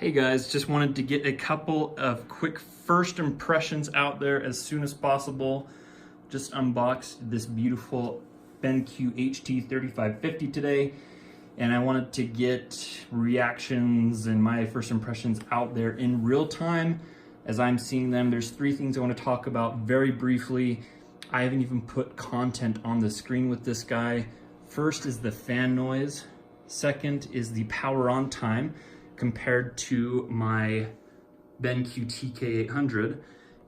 Hey guys, just wanted to get a couple of quick first impressions out there as soon as possible. Just unboxed this beautiful BenQ HT3550 today, and I wanted to get reactions and my first impressions out there in real time as I'm seeing them. There's three things I want to talk about very briefly. I haven't even put content on the screen with this guy. First is the fan noise. Second is the power on time compared to my BenQ TK800,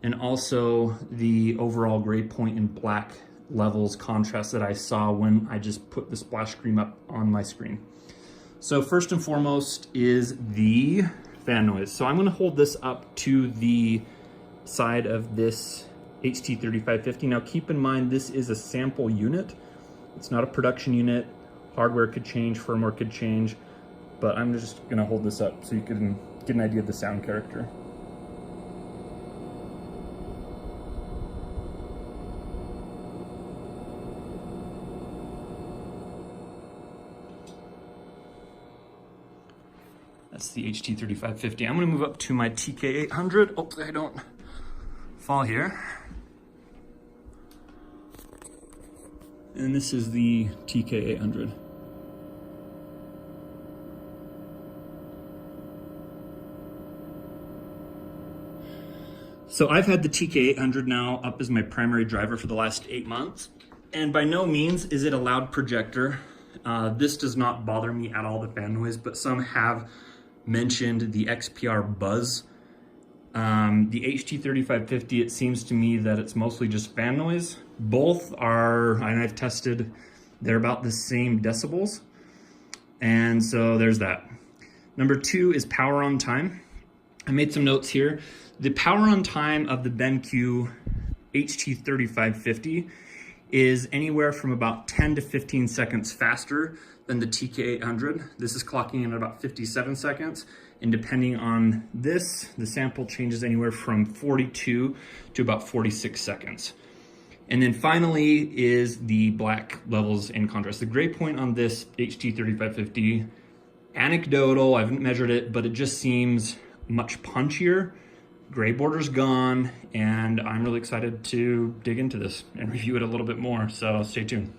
and also the overall gray point and black levels contrast that I saw when I just put the splash screen up on my screen. So first and foremost is the fan noise. So I'm gonna hold this up to the side of this HT3550. Now keep in mind, this is a sample unit. It's not a production unit. Hardware could change, firmware could change, but I'm just gonna hold this up so you can get an idea of the sound character. That's the HT3550. I'm gonna move up to my TK800. Hopefully I don't fall here. And this is the TK800. So I've had the TK800 now up as my primary driver for the last 8 months, and by no means is it a loud projector. This does not bother me at all, the fan noise, but some have mentioned the XPR buzz. The HT3550, it seems to me that it's mostly just fan noise. Both are, and I've tested, they're about the same decibels. And so there's that. Number two is power on time. I made some notes here. The power on time of the BenQ HT3550 is anywhere from about 10 to 15 seconds faster than the TK800. This is clocking in at about 57 seconds. And depending on this, the sample changes anywhere from 42 to about 46 seconds. And then finally is the black levels and contrast. The gray point on this HT3550, anecdotal, I haven't measured it, but it just seems much punchier. Gray border's gone, and I'm really excited to dig into this and review it a little bit more, so stay tuned.